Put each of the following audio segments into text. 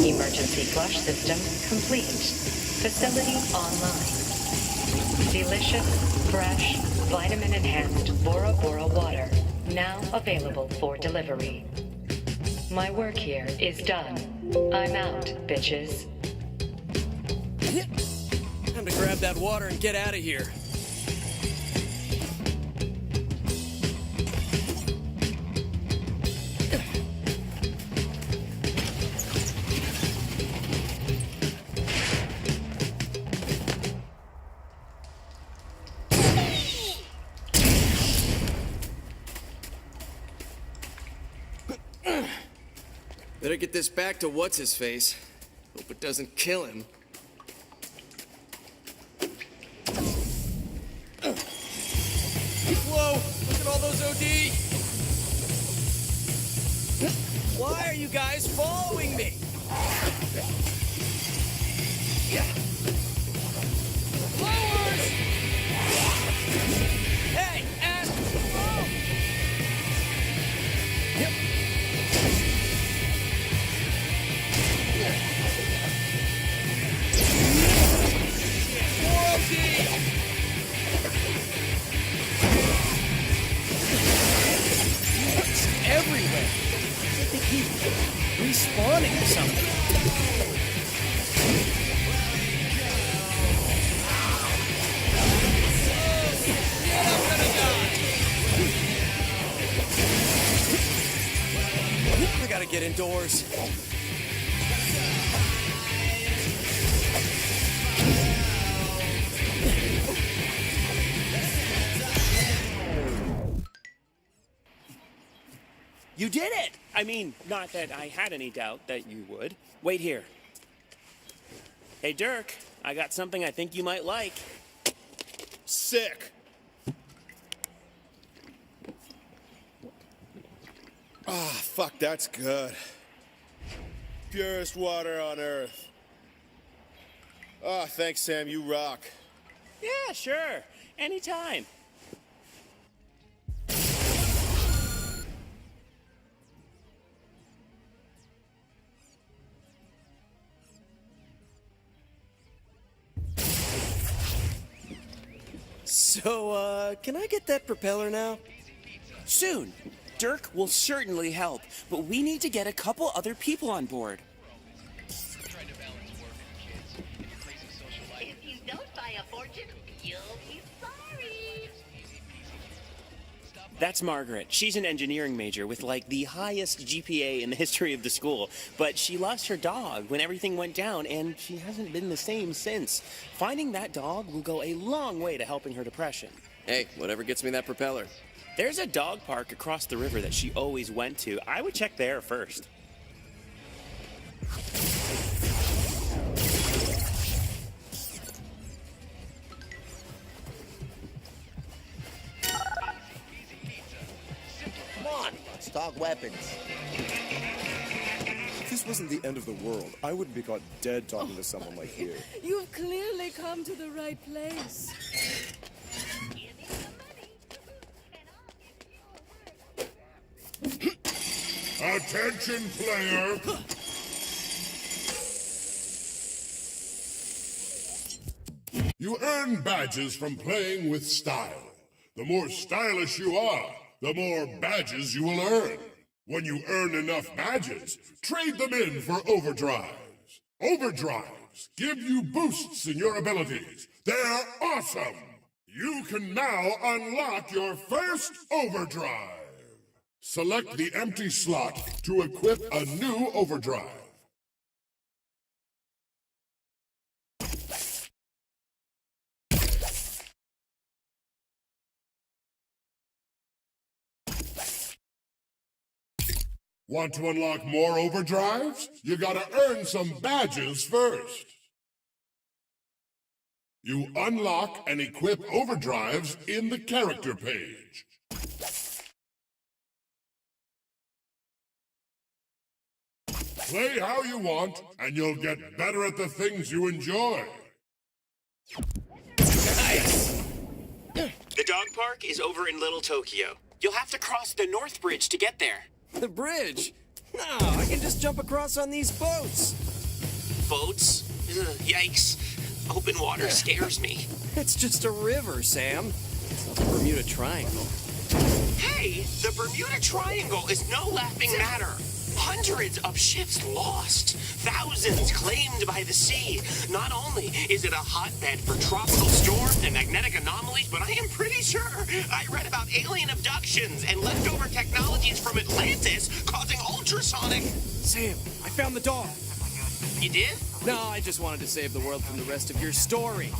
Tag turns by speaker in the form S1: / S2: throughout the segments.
S1: Emergency flush system complete. Facility online. Delicious, fresh, vitamin-enhanced Bora Bora water, now available for delivery. My work here is done. I'm out, bitches.
S2: Time to grab that water and get out of here. Better get this back to what's-his-face. Hope it doesn't kill him. Whoa! Look at all those OD! Why are you guys following me? Blowers! Hey, ass! Oh. Yep. Everywhere. It's like they keep respawning or something. I gotta get indoors. You did it! I mean, not that I had any doubt that you would. Wait here. Hey, Dirk, I got something I think you might like. Sick! Ah, fuck, that's good. Purest water on Earth. Ah, thanks, Sam, you rock. Yeah, sure. Anytime. So, can I get that propeller now? Soon. Dirk will certainly help, but we need to get a couple other people on board.
S3: If you don't buy a fortune, you'll be sorry.
S2: That's Margaret. She's an engineering major with, like, the highest GPA in the history of the school. But she lost her dog when everything went down, and she hasn't been the same since. Finding that dog will go a long way to helping her depression. Hey, whatever gets me that propeller. There's a dog park across the river that she always went to. I would check there first.
S4: Come on, let's talk weapons.
S5: If this wasn't the end of the world, I wouldn't be caught dead talking to someone like you.
S6: You've clearly come to the right place.
S7: Attention, player! You earn badges from playing with style. The more stylish you are, the more badges you will earn. When you earn enough badges, trade them in for overdrives. Overdrives give you boosts in your abilities. They're awesome! You can now unlock your first overdrive. Select the empty slot to equip a new overdrive. Want to unlock more overdrives? You gotta earn some badges first. You unlock and equip overdrives in the character page. Play how you want, and you'll get better at the things you enjoy.
S2: Nice! The dog park is over in Little Tokyo. You'll have to cross the North Bridge to get there.
S8: The bridge? No, I can just jump across on these boats.
S2: boats. Ugh, yikes. Open water scares me.
S8: It's just a river, Sam. It's not the Bermuda Triangle.
S2: Hey, the Bermuda Triangle is no laughing matter. Hundreds of ships lost. Thousands claimed by the sea. Not only is it a hotbed for tropical storms and magnetic anomalies, but I am pretty sure I read about alien abductions and leftover technologies from Atlantis causing ultrasonic...
S8: Sam, I found the dog.
S2: You did?
S8: No, I just wanted to save the world from the rest of your story.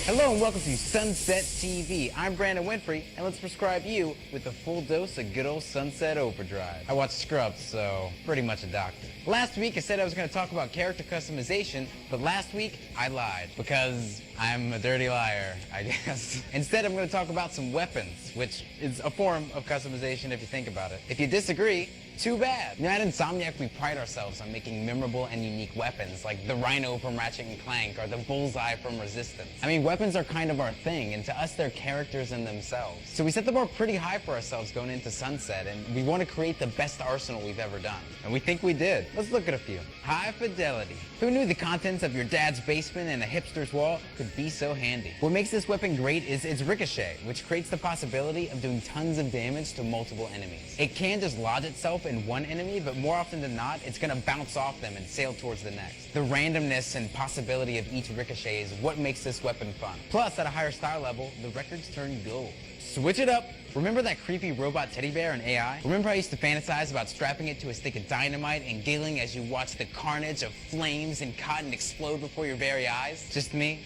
S9: Hello and welcome to Sunset TV. I'm Brandon Winfrey, and let's prescribe you with a full dose of good old Sunset Overdrive. I watched Scrubs, so pretty much a doctor. Last week I said I was going to talk about character customization, but last week I lied because I'm a dirty liar, I guess. Instead, I'm going to talk about some weapons, which is a form of customization if you think about it. If you disagree, too bad. Now at Insomniac, we pride ourselves on making memorable and unique weapons, like the Rhino from Ratchet & Clank or the Bullseye from Resistance. I mean, weapons are kind of our thing, and to us, they're characters in themselves. So we set the bar pretty high for ourselves going into Sunset, and we want to create the best arsenal we've ever done. And we think we did. Let's look at a few. High fidelity. Who knew the contents of your dad's basement and a hipster's wall could be so handy? What makes this weapon great is its ricochet, which creates the possibility of doing tons of damage to multiple enemies. It can just lodge itself in one enemy, but more often than not, it's going to bounce off them and sail towards the next. The randomness and possibility of each ricochet is what makes this weapon fun. Plus, at a higher style level, the records turn gold. Switch it up. Remember that creepy robot teddy bear in AI? Remember I used to fantasize about strapping it to a stick of dynamite and giggling as you watch the carnage of flames and cotton explode before your very eyes? Just me?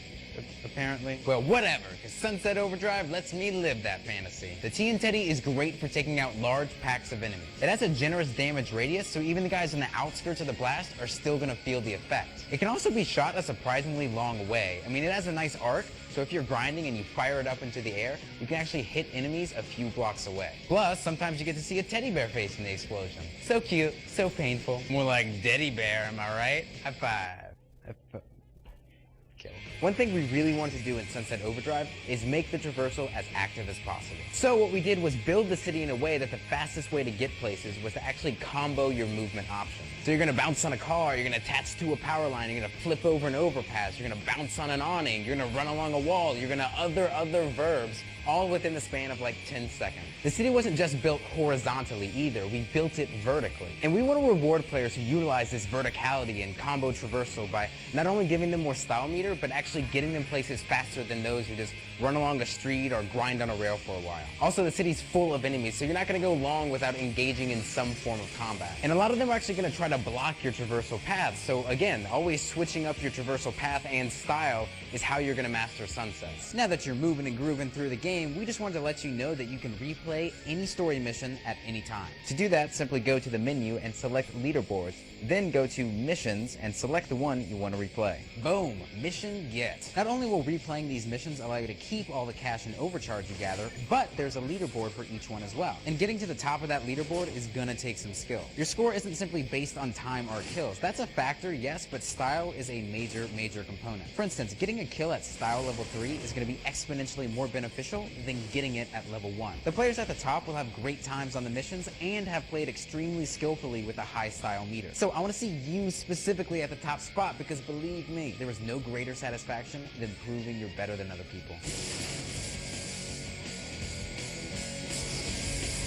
S9: Apparently. Well, whatever, because Sunset Overdrive lets me live that fantasy. The TN-Teddy is great for taking out large packs of enemies. It has a generous damage radius, so even the guys on the outskirts of the blast are still going to feel the effect. It can also be shot a surprisingly long way. I mean, it has a nice arc, so if you're grinding and you fire it up into the air, you can actually hit enemies a few blocks away. Plus, sometimes you get to see a teddy bear face in the explosion. So cute, so painful. More like Deddy Bear, am I right? High five. One thing we really wanted to do in Sunset Overdrive is make the traversal as active as possible. So what we did was build the city in a way that the fastest way to get places was to actually combo your movement options. So you're going to bounce on a car, you're going to attach to a power line, you're going to flip over an overpass, you're going to bounce on an awning, you're going to run along a wall, you're going to other verbs, all within the span of like 10 seconds. The city wasn't just built horizontally either, we built it vertically. And we want to reward players who utilize this verticality and combo traversal by not only giving them more style meter, but actually getting them places faster than those who just run along a street or grind on a rail for a while. Also, the city's full of enemies, so you're not going to go long without engaging in some form of combat. And a lot of them are actually going to try to block your traversal paths, so again, always switching up your traversal path and style is how you're going to master Sunsets. Now that you're moving and grooving through the game, we just wanted to let you know that you can replay any story mission at any time. To do that, simply go to the menu and select leaderboards, then go to missions and select the one you want to replay. Boom, mission get. Not only will replaying these missions allow you to keep all the cash and overcharge you gather, but there's a leaderboard for each one as well. And getting to the top of that leaderboard is gonna take some skill. Your score isn't simply based on time or kills. That's a factor, yes, but style is a major component. For instance, getting a kill at style level 3 is gonna be exponentially more beneficial than getting it at level 1. The players at the top will have great times on the missions and have played extremely skillfully with a high style meter. So I want to see you specifically at the top spot because believe me, there is no greater satisfaction than proving you're better than other people.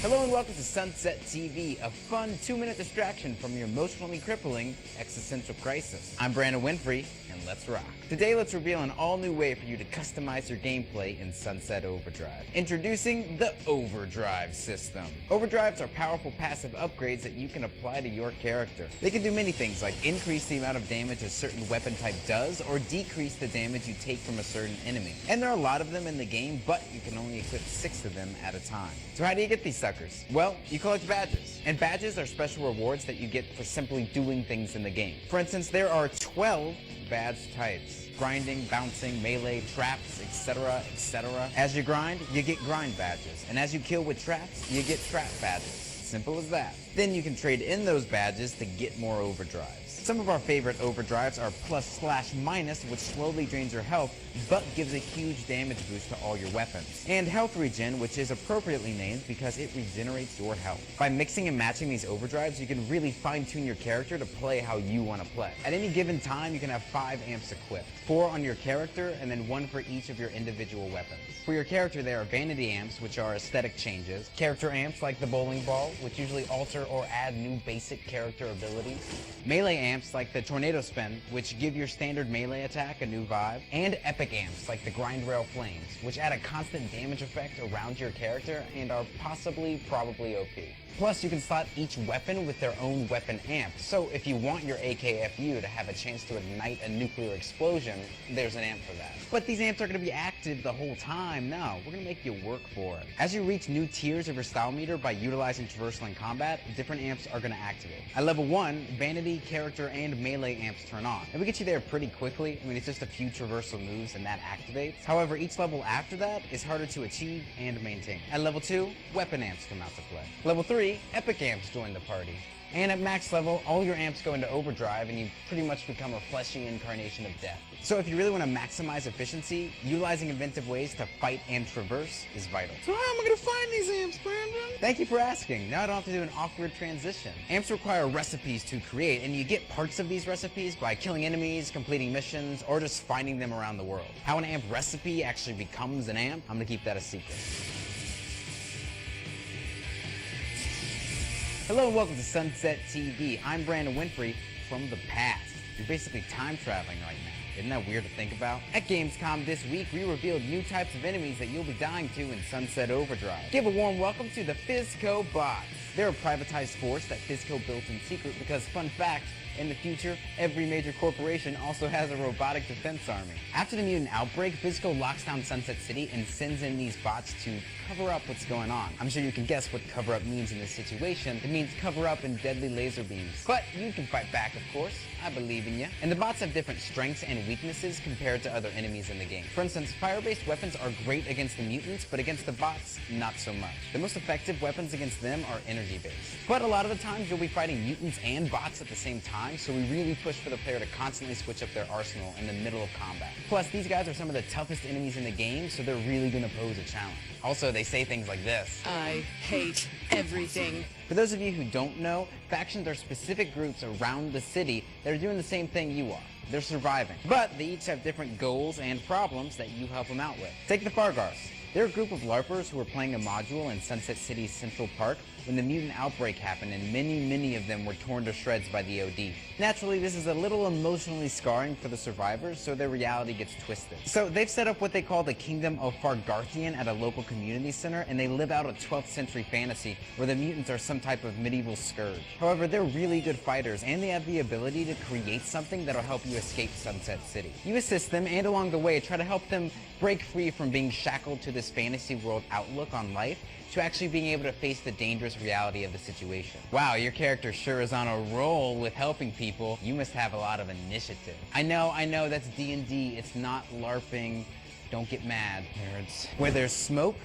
S9: Hello and welcome to Sunset TV, a fun 2-minute distraction from your emotionally crippling existential crisis. I'm Brandon Winfrey, and let's rock. Today, let's reveal an all-new way for you to customize your gameplay in Sunset Overdrive. Introducing the Overdrive system. Overdrives are powerful passive upgrades that you can apply to your character. They can do many things like increase the amount of damage a certain weapon type does, or decrease the damage you take from a certain enemy. And there are a lot of them in the game, but you can only equip 6 of them at a time. So how do you get these suckers? Well, you collect badges. And badges are special rewards that you get for simply doing things in the game. For instance, there are 12 badge types. Grinding, bouncing, melee, traps, etc., etc. As you grind, you get grind badges. And as you kill with traps, you get trap badges. Simple as that. Then you can trade in those badges to get more overdrives. Some of our favorite overdrives are plus/minus, which slowly drains your health, but gives a huge damage boost to all your weapons. And health regen, which is appropriately named because it regenerates your health. By mixing and matching these overdrives, you can really fine-tune your character to play how you want to play. At any given time, you can have 5 amps equipped, 4 on your character, and then 1 for each of your individual weapons. For your character, there are vanity amps, which are aesthetic changes, character amps like the bowling ball, which usually alter or add new basic character abilities, melee amps like the tornado spin, which give your standard melee attack a new vibe, and epic amps like the grind rail flames, which add a constant damage effect around your character and are probably OP. Plus, you can slot each weapon with their own weapon amp, so if you want your AKFU to have a chance to ignite a nuclear explosion, there's an amp for that. But these amps aren't going to be active the whole time, no, we're going to make you work for it. As you reach new tiers of your style meter by utilizing traversal in combat, different amps are going to activate. At level 1, vanity, character, and melee amps turn on, and we get you there pretty quickly. I mean, it's just a few traversal moves and that activates. However, each level after that is harder to achieve and maintain. At level 2, weapon amps come out to play. Level 3, epic amps join the party. And at max level, all your amps go into overdrive and you pretty much become a fleshy incarnation of death. So if you really want to maximize efficiency, utilizing inventive ways to fight and traverse is vital. So how am I going to find these amps, Brandon? Thank you for asking. Now I don't have to do an awkward transition. Amps require recipes to create, and you get parts of these recipes by killing enemies, completing missions, or just finding them around the world. How an amp recipe actually becomes an amp, I'm going to keep that a secret. Hello and welcome to Sunset TV. I'm Brandon Winfrey from the past. You're basically time traveling right now. Isn't that weird to think about? At Gamescom this week, we revealed new types of enemies that you'll be dying to in Sunset Overdrive. Give a warm welcome to the Fizco bots. They're a privatized force that Fizco built in secret because, fun fact, in the future, every major corporation also has a robotic defense army. After the mutant outbreak, Fizco locks down Sunset City and sends in these bots to cover up what's going on. I'm sure you can guess what cover up means in this situation. It means cover up in deadly laser beams. But you can fight back, of course. I believe in you. And the bots have different strengths and weaknesses compared to other enemies in the game. For instance, fire-based weapons are great against the mutants, but against the bots, not so much. The most effective weapons against them are energy-based. But a lot of the times you'll be fighting mutants and bots at the same time, so we really push for the player to constantly switch up their arsenal in the middle of combat. Plus, these guys are some of the toughest enemies in the game, so they're really gonna pose a challenge. Also, they say things like this.
S6: I hate everything.
S9: For those of you who don't know, factions are specific groups around the city that are doing the same thing you are. They're surviving. But they each have different goals and problems that you help them out with. Take the Fargars. They're a group of LARPers who were playing a module in Sunset City's Central Park when the mutant outbreak happened and many of them were torn to shreds by the OD. Naturally, this is a little emotionally scarring for the survivors, so their reality gets twisted. So they've set up what they call the Kingdom of Fargarthian at a local community center, and they live out a 12th century fantasy where the mutants are some type of medieval scourge. However, they're really good fighters, and they have the ability to create something that'll help you escape Sunset City. You assist them, and along the way, try to help them break free from being shackled to this fantasy world outlook on life to actually being able to face the dangerous reality of the situation. Wow, your character sure is on a roll with helping people. You must have a lot of initiative. I know, that's D&D. It's not LARPing. Don't get mad, nerds. Where there's smoke,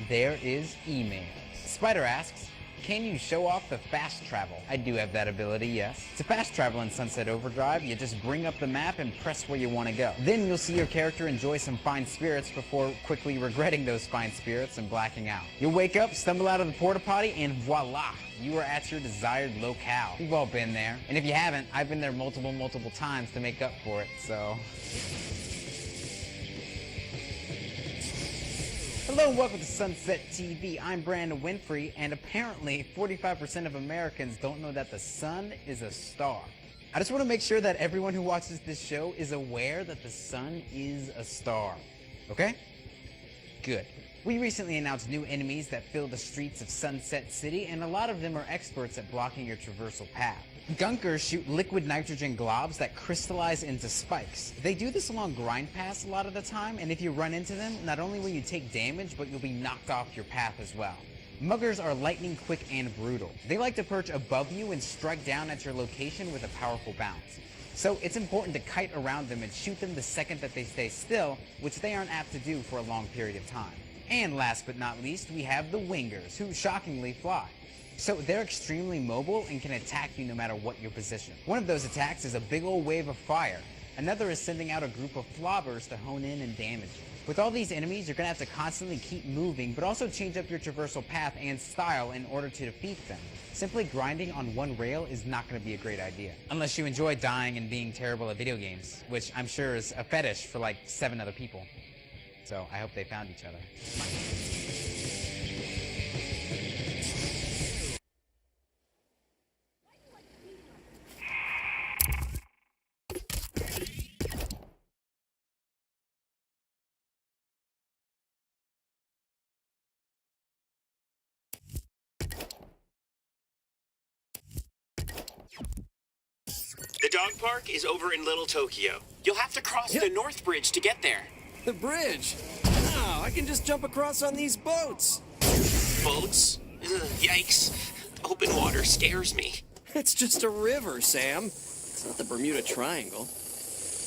S9: there is email. Spider asks, can you show off the fast travel? I do have that ability, yes. To fast travel in Sunset Overdrive, you just bring up the map and press where you want to go. Then you'll see your character enjoy some fine spirits before quickly regretting those fine spirits and blacking out. You'll wake up, stumble out of the porta potty, and voila! You are at your desired locale. We've all been there. And if you haven't, I've been there multiple times to make up for it, so... Hello and welcome to Sunset TV. I'm Brandon Winfrey, and apparently 45% of Americans don't know that the sun is a star. I just want to make sure that everyone who watches this show is aware that the sun is a star. Okay? Good. We recently announced new enemies that fill the streets of Sunset City, and a lot of them are experts at blocking your traversal path. Gunkers shoot liquid nitrogen globs that crystallize into spikes. They do this along grind paths a lot of the time, and if you run into them, not only will you take damage, but you'll be knocked off your path as well. Muggers are lightning quick and brutal. They like to perch above you and strike down at your location with a powerful bounce. So it's important to kite around them and shoot them the second that they stay still, which they aren't apt to do for a long period of time. And last but not least, we have the wingers, who shockingly fly. So they're extremely mobile and can attack you no matter what your position. One of those attacks is a big old wave of fire. Another is sending out a group of flobbers to hone in and damage you. With all these enemies, you're going to have to constantly keep moving, but also change up your traversal path and style in order to defeat them. Simply grinding on one rail is not going to be a great idea. Unless you enjoy dying and being terrible at video games, which I'm sure is a fetish for like 7 other people. So I hope they found each other.
S2: The dog park is over in Little Tokyo. You'll have to cross the North Bridge to get there.
S8: The bridge? Oh, I can just jump across on these boats.
S2: Boats? Ugh, yikes. Open water scares me.
S8: It's just a river, Sam. It's not the Bermuda Triangle.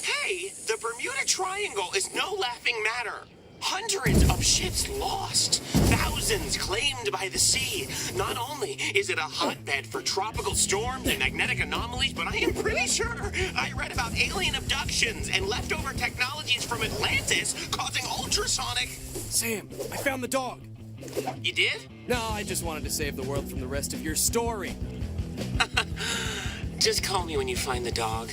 S2: Hey, the Bermuda Triangle is no laughing matter. Hundreds of ships lost, thousands claimed by the sea. Not only is it a hotbed for tropical storms and magnetic anomalies, but I am pretty sure I read about alien abductions and leftover technologies from Atlantis causing ultrasonic...
S8: Sam, I found the dog.
S2: You did?
S8: No, I just wanted to save the world from the rest of your story.
S2: Just call me when you find the dog.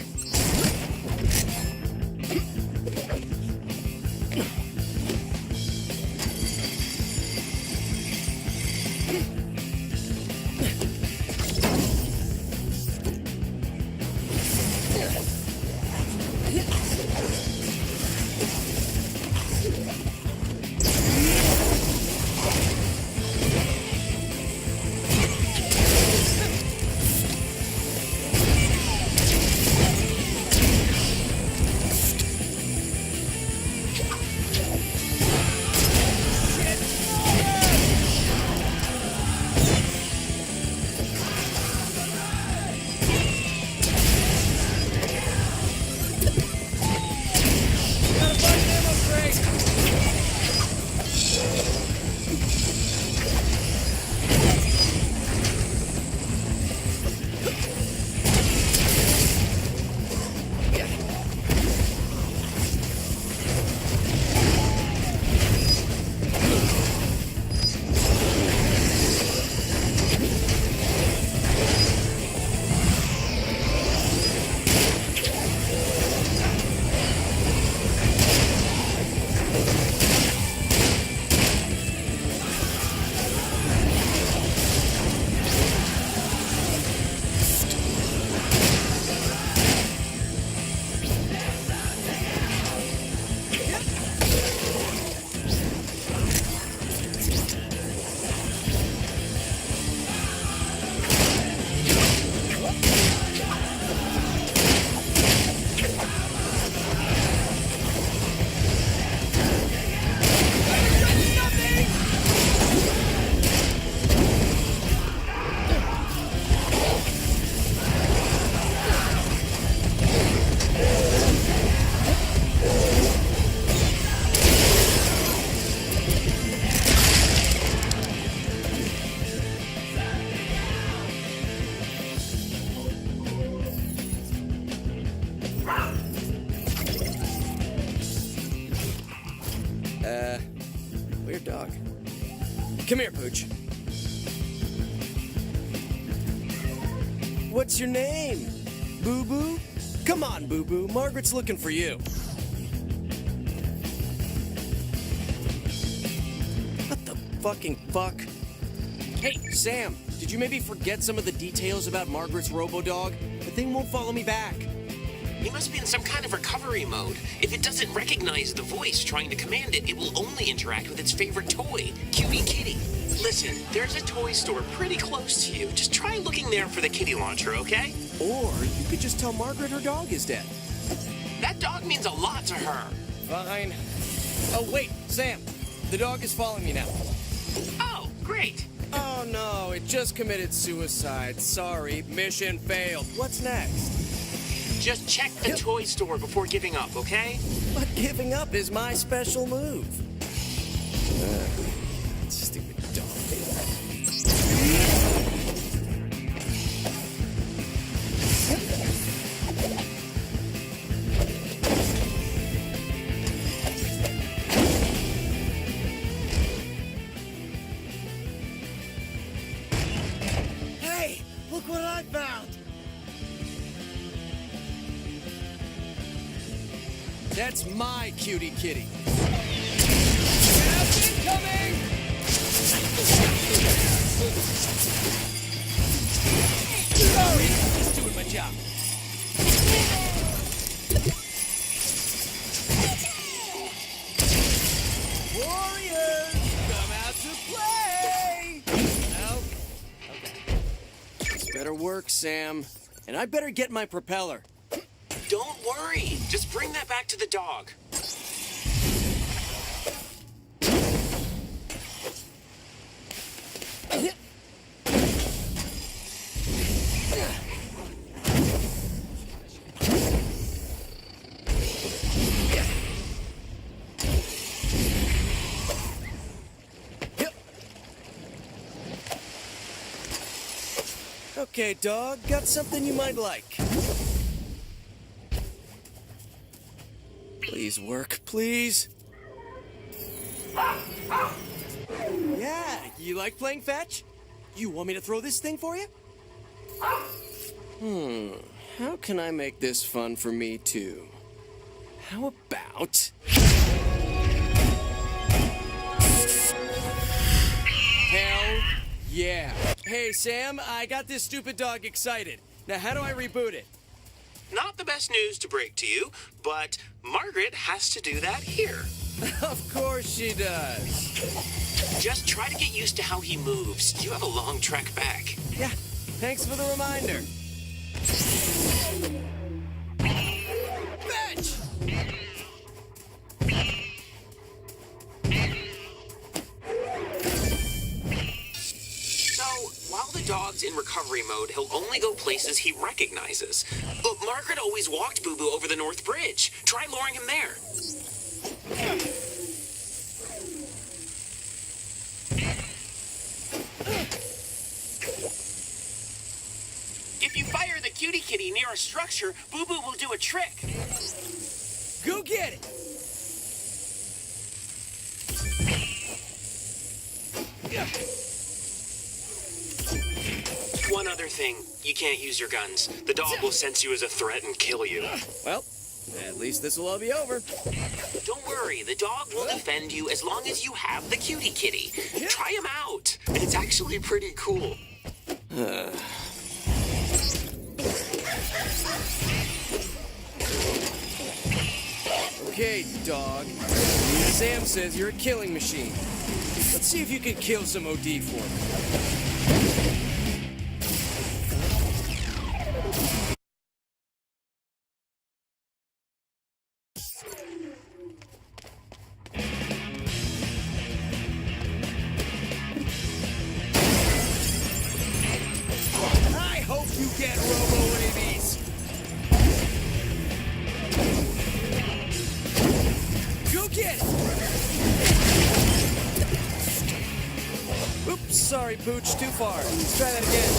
S8: Weird dog. Come here, Pooch. What's your name? Boo-Boo? Come on, Boo-Boo. Margaret's looking for you. What the fucking fuck? Hey, Sam, did you maybe forget some of the details about Margaret's robo-dog? The thing won't follow me back.
S2: He must be in some kind of recovery mode. If it doesn't recognize the voice trying to command it, it will only interact with its favorite toy, Cutie Kitty. Listen, there's a toy store pretty close to you. Just try looking there for the kitty launcher, okay?
S8: Or you could just tell Margaret her dog is dead.
S2: That dog means a lot to her.
S8: Fine. Oh, wait, Sam. The dog is following me now.
S2: Oh, great.
S8: Oh, no, it just committed suicide. Sorry, mission failed. What's next?
S2: Just check the toy store before giving up, okay?
S8: But giving up is my special move. Stupid dog.
S4: found.
S8: That's my cutie kitty. Gas incoming! Sorry, just doing my job. Warriors, come out to play! No? Okay. This better work, Sam. And I better get my propeller.
S2: Don't worry. Just bring that back to the dog.
S8: Okay, dog, got something you might like. Please work, please. Yeah, you like playing fetch? You want me to throw this thing for you? How can I make this fun for me too? How about... Hell yeah. Hey, Sam, I got this stupid dog excited. Now, how do I reboot it?
S2: Not the best news to break to you, but Margaret has to do that here.
S8: Of course she does.
S2: Just try to get used to how he moves. You have a long trek back.
S8: Yeah, thanks for the reminder. Fetch!
S2: So, while the dog's in recovery mode, he'll only go places he recognizes. But Margaret always walked Boo Boo over the North Bridge. Try luring him there. If you fire the cutie kitty near a structure, Boo Boo will do a trick.
S8: Go get it!
S2: One other thing, you can't use your guns. The dog will sense you as a threat and kill you.
S8: Well, at least this will all be over.
S2: Don't worry, the dog will defend you as long as you have the cutie kitty. Try him out. It's actually pretty cool.
S8: Okay, dog. Sam says you're a killing machine. Let's see if you can kill some OD for me. I hope you get robo-rabies. Go get it! Oops, sorry, Pooch, too far. Let's try that again.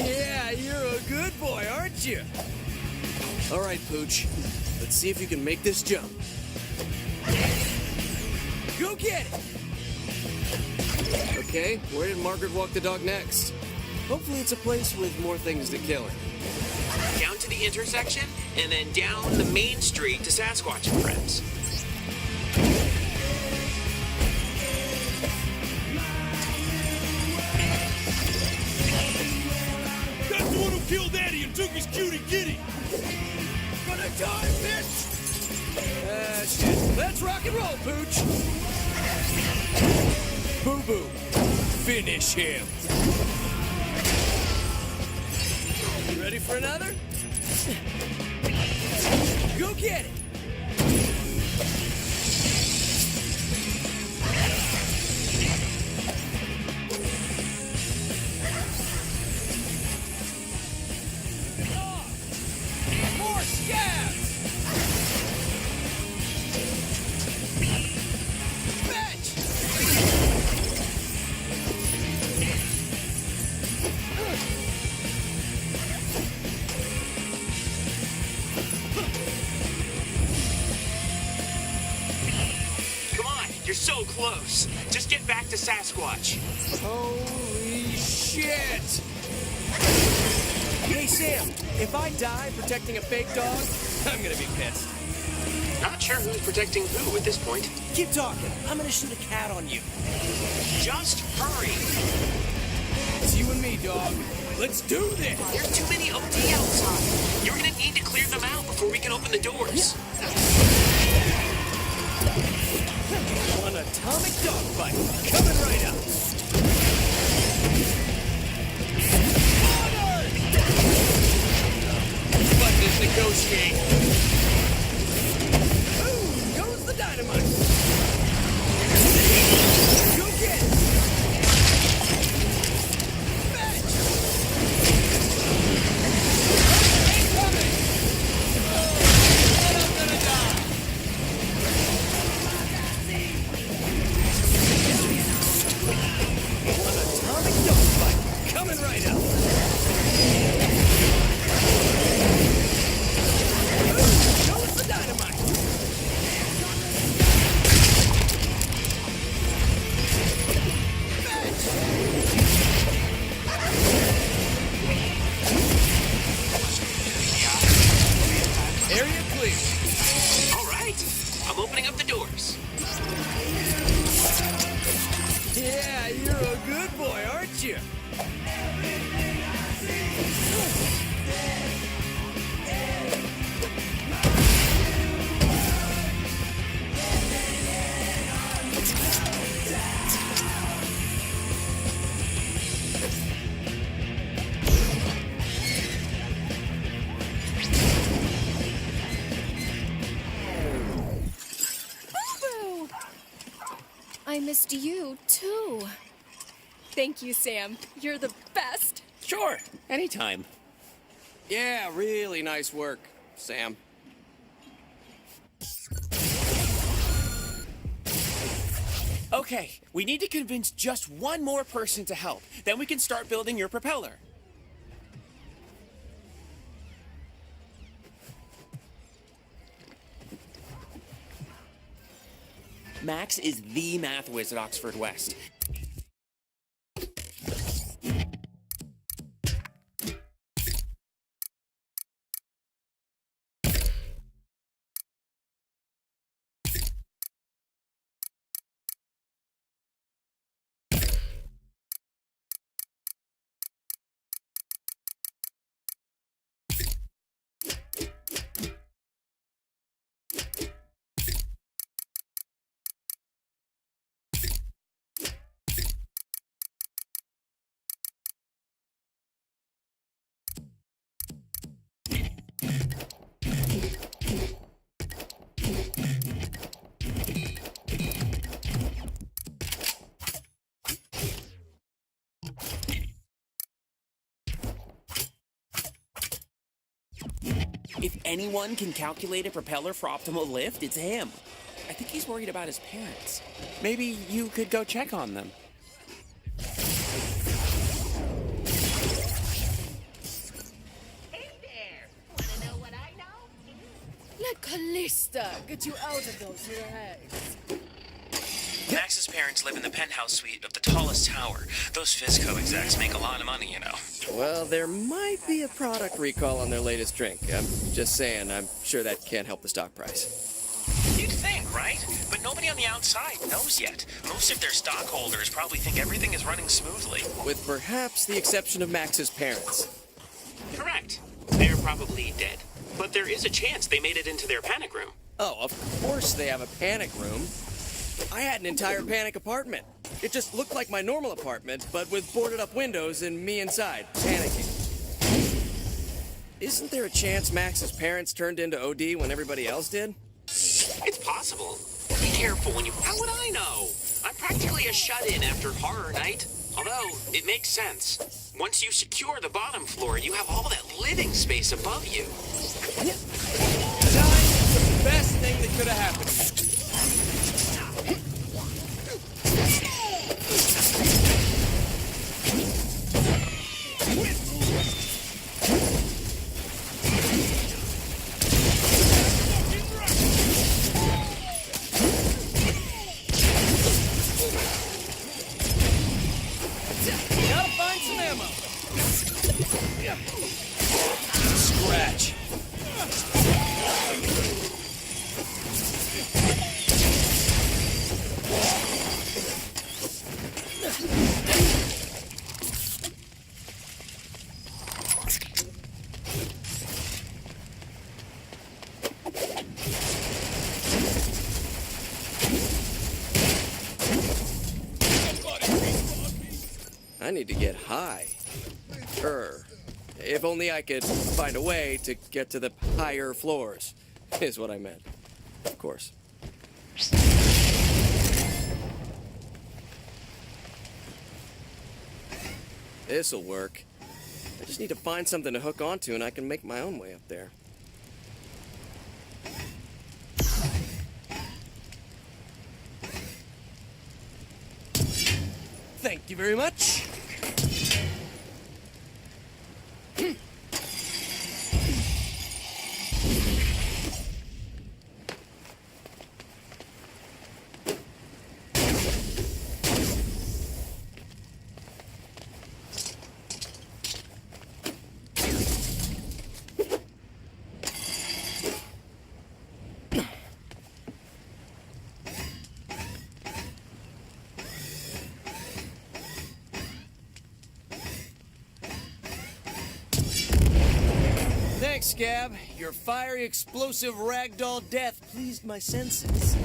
S8: Yeah, you're a good boy, aren't you? All right, Pooch, let's see if you can make this jump. Go get it! Okay, where did Margaret walk the dog next? Hopefully it's a place with more things to kill her.
S2: Down to the intersection, and then down the main street to Sasquatch and Friends.
S7: That's the one who killed Eddie and took his cutie kitty.
S8: Gonna die, bitch! Shit. Let's rock and roll, Pooch! Boo-boo, finish him. You ready for another? Go get it! More scabs!
S2: You're so close. Just get back to Sasquatch.
S8: Holy shit! Hey, Sam, if I die protecting a fake dog, I'm gonna be pissed.
S2: Not sure who's protecting who at this point.
S8: Keep talking. I'm gonna shoot a cat on you.
S2: Just hurry.
S8: It's you and me, dog. Let's do this.
S2: There's too many OD outside. You're gonna need to clear them out before we can open the doors.
S8: One atomic dogfight coming right up. Let this negotiate. Boom goes the dynamite. Go get it. Fetch. Incoming. And I'm gonna die. An atomic dogfight coming right up. Boom goes the dynamite. Area clear.
S2: All right. I'm opening up the doors.
S8: Yeah, you're a good boy, aren't you?
S10: Boo! I missed you, too. Thank you, Sam. You're the best.
S2: Sure. Anytime.
S8: Yeah, really nice work, Sam.
S2: Okay, we need to convince just one more person to help. Then we can start building your propeller. Max is the math whiz at Oxford West. If anyone can calculate a propeller for optimal lift, it's him. I think he's worried about his parents. Maybe you could go check on them.
S3: Hey there! Wanna know what I know?
S6: Let Callista get you out of those rags.
S2: Max's parents live in the penthouse suite of the tallest tower. Those Fizco execs make a lot of money, you know.
S8: Well, there might be a product recall on their latest drink. I'm just saying, I'm sure that can't help the stock price.
S2: You'd think, right? But nobody on the outside knows yet. Most of their stockholders probably think everything is running smoothly.
S8: With perhaps the exception of Max's parents.
S2: Correct. They're probably dead. But there is a chance they made it into their panic room.
S8: Oh, of course they have a panic room. I had an entire panic apartment. It just looked like my normal apartment, but with boarded up windows and me inside, panicking. Isn't there a chance Max's parents turned into OD when everybody else did?
S2: It's possible. Be careful when you... How would I know? I'm practically a shut-in after horror night. Although, it makes sense. Once you secure the bottom floor, you have all that living space above you.
S8: Dying is the best thing that could have happened to me. Gotta find some ammo. Scratch. I need to get high. If only I could find a way to get to the higher floors, is what I meant. Of course. This'll work. I just need to find something to hook onto and I can make my own way up there. Thank you very much. Thanks, Scab. Your fiery, explosive ragdoll death pleased my senses.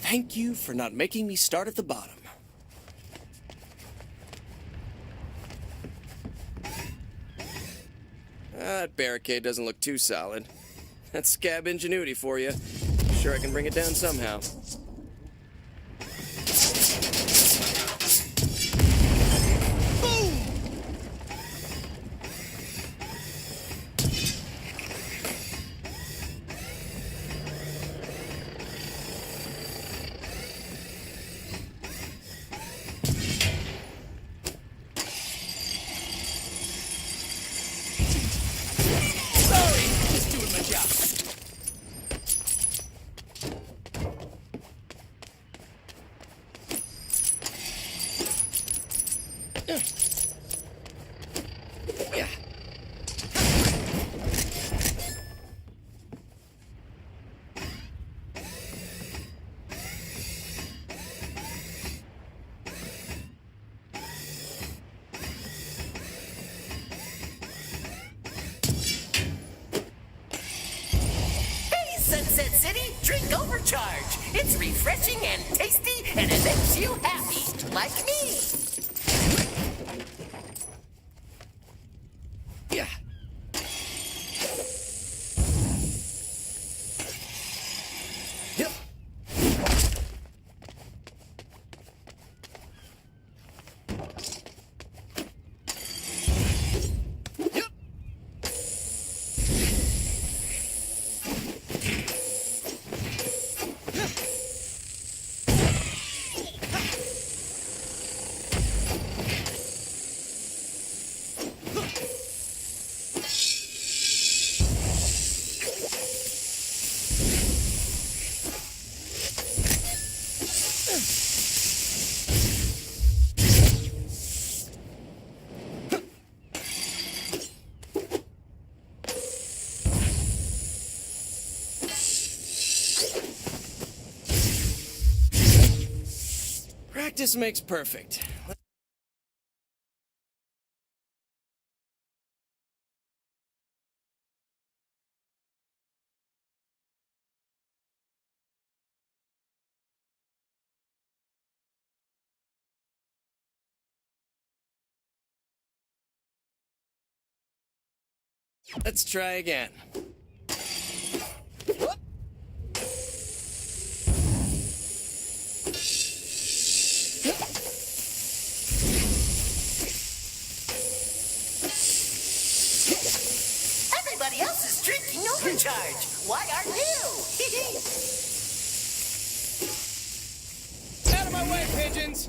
S8: Thank you for not making me start at the bottom. That barricade doesn't look too solid. That's Scab ingenuity for you. Sure I can bring it down somehow.
S3: Sunset City, drink overcharge. It's refreshing and tasty, and it makes you happy, like me.
S8: Yeah. Yep. Yep. Practice makes perfect. Let's try again.
S3: Everybody else is drinking overcharge. Why aren't you?
S8: Out of my way, pigeons!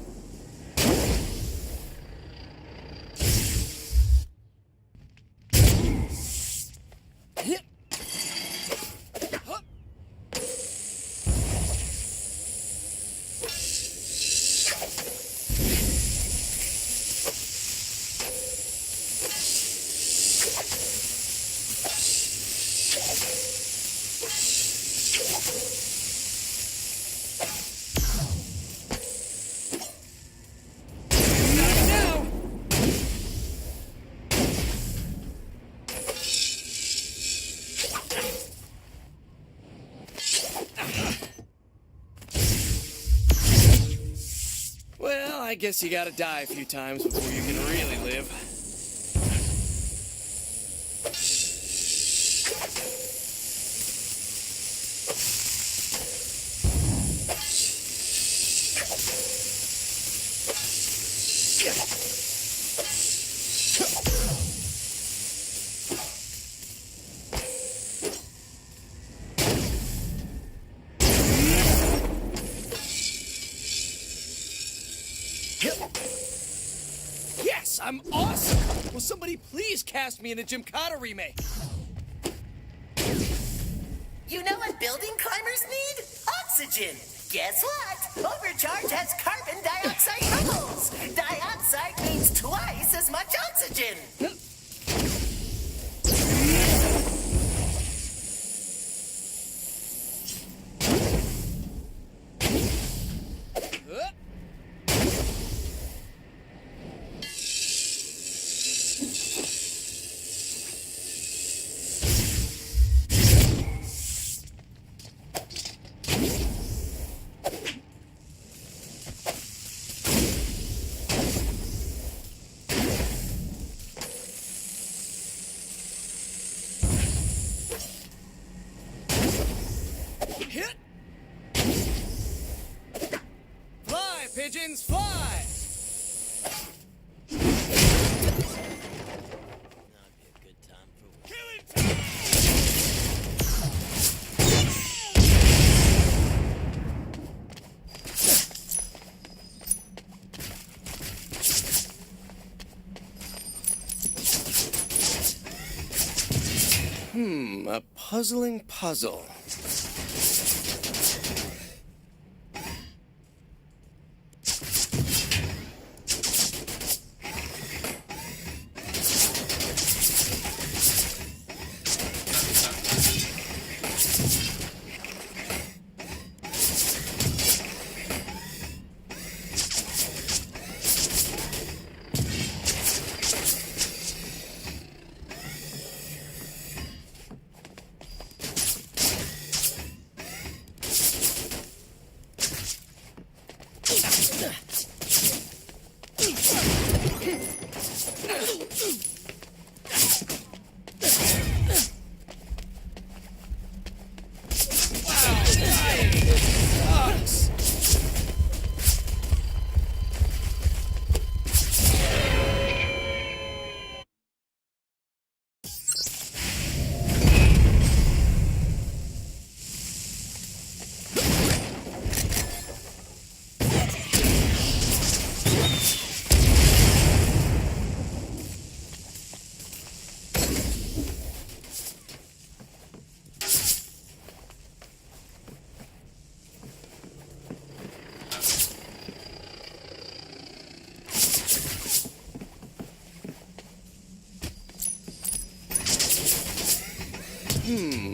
S8: Well, I guess you gotta die a few times before you can really live. Yes, I'm awesome! Will somebody please cast me in a Gymkhana remake?
S3: You know what building climbers need? Oxygen. Guess what? Overcharge has carbon dioxide bubbles. Dioxide means twice as much oxygen.
S8: Hit! Fly, pigeons, fly! A puzzling puzzle.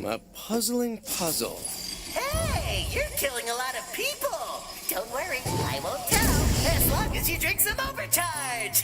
S8: A puzzling puzzle.
S3: Hey, you're killing a lot of people. Don't worry, I won't tell. As long as you drink some overcharge.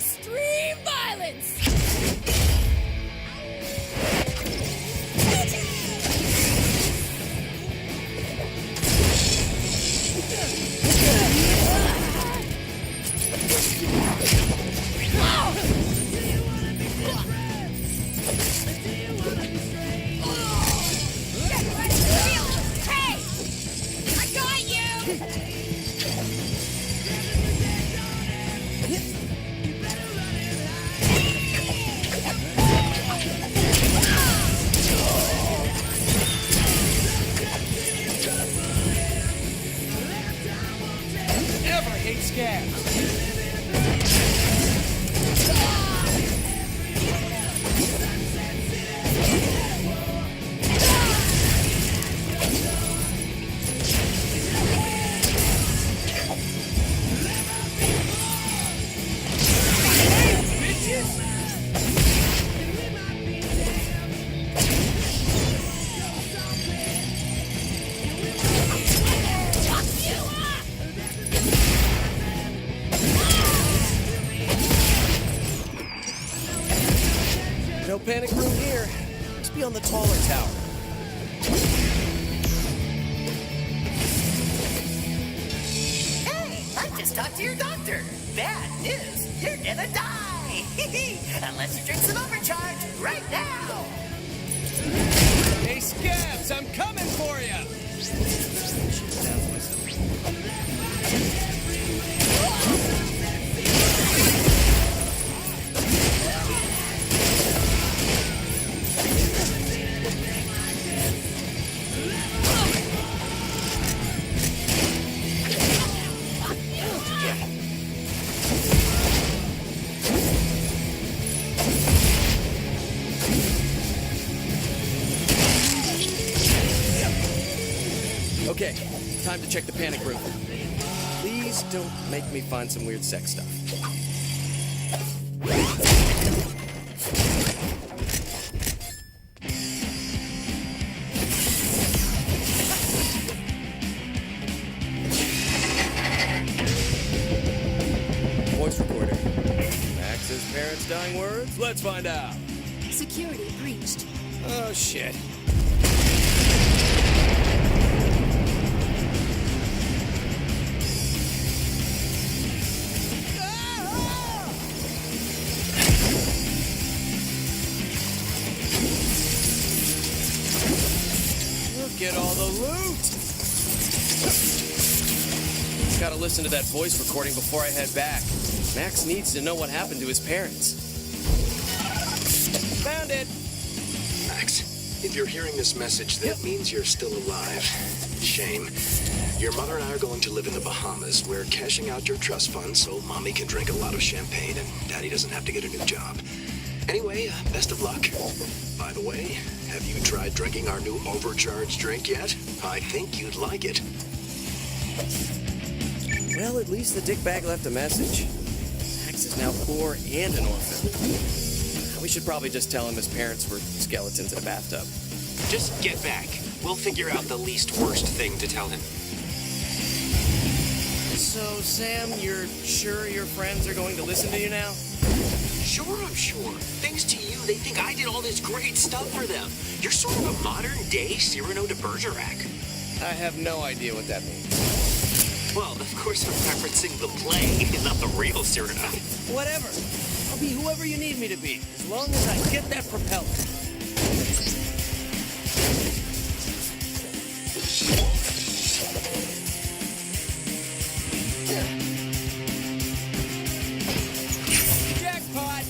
S6: extreme violence!
S10: Hey! I got you!
S8: Never hate scabs. No panic room here. Must be on the taller tower.
S3: Hey, I just talked to your doctor. Bad news, you're gonna die. Unless you drink some overcharge right now.
S8: Hey, scabs, I'm coming for you! Okay, time to check the panic room. Please don't make me find some weird sex stuff. Voice recorder. Max's parents' dying words? Let's find out.
S10: Security breached.
S8: Oh, shit. Look at all the loot! Gotta listen to that voice recording before I head back. Max needs to know what happened to his parents. Found it!
S11: Max, if you're hearing this message, that means you're still alive. Shame. Your mother and I are going to live in the Bahamas. We're cashing out your trust fund so Mommy can drink a lot of champagne and Daddy doesn't have to get a new job. Anyway, best of luck. By the way, have you tried drinking our new overcharged drink yet? I think you'd like it.
S8: Well, at least the dickbag left a message. Max is now poor and an orphan. We should probably just tell him his parents were skeletons in a bathtub.
S11: Just get back. We'll figure out the least worst thing to tell him.
S8: So, Sam, you're sure your friends are going to listen to you now?
S11: Sure, I'm sure. Thanks to you, they think I did all this great stuff for them. You're sort of a modern-day Cyrano de Bergerac.
S8: I have no idea what that means.
S11: Well, of course I'm referencing the play, not the real Cyrano.
S8: Whatever. I'll be whoever you need me to be, as long as I get that propeller. Jackpot!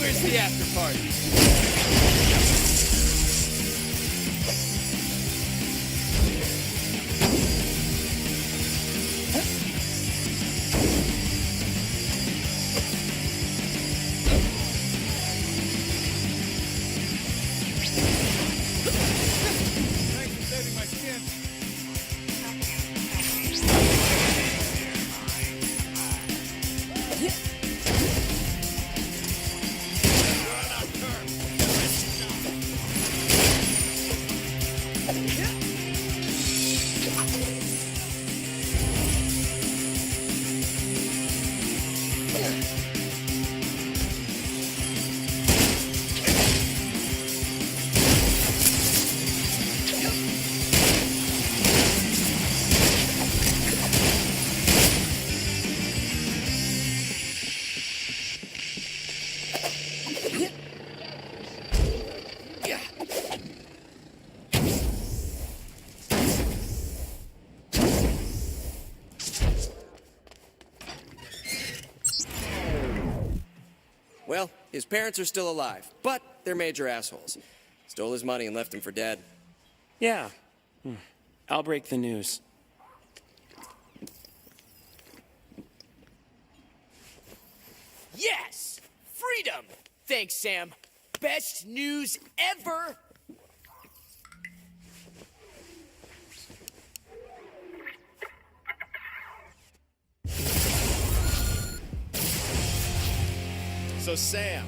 S8: Where's the after party?
S12: Thanks for saving my skin.
S8: Well, his parents are still alive, but they're major assholes. Stole his money and left him for dead.
S2: Yeah. I'll break the news.
S8: Yes! Freedom! Thanks, Sam. Best news ever!
S13: So, Sam,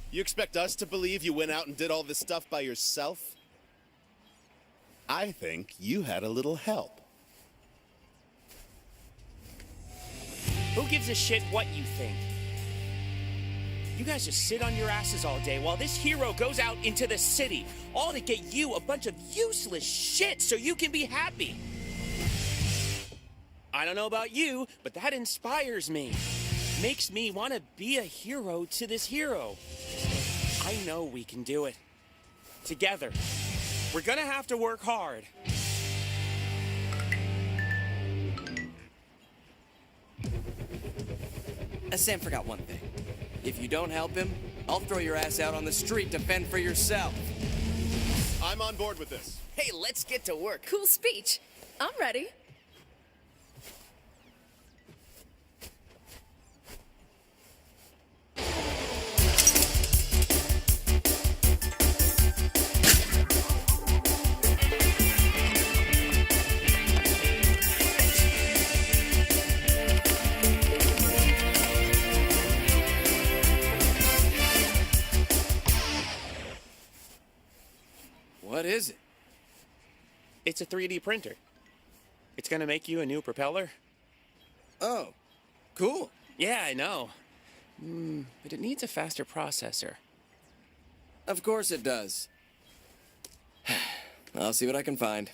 S13: you expect us to believe you went out and did all this stuff by yourself? I think you had a little help.
S2: Who gives a shit what you think? You guys just sit on your asses all day while this hero goes out into the city, all to get you a bunch of useless shit so you can be happy. I don't know about you, but that inspires me. Makes me want to be a hero to this hero. I know we can do it. Together. We're gonna have to work hard.
S8: Sam forgot one thing. If you don't help him, I'll throw your ass out on the street to fend for yourself.
S13: I'm on board with this.
S8: Hey, let's get to work.
S10: Cool speech. I'm ready.
S8: What is it?
S2: It's a 3D printer. It's gonna make you a new propeller.
S8: Oh, cool.
S2: Yeah, I know. But it needs a faster processor.
S8: Of course it does. I'll see what I can find.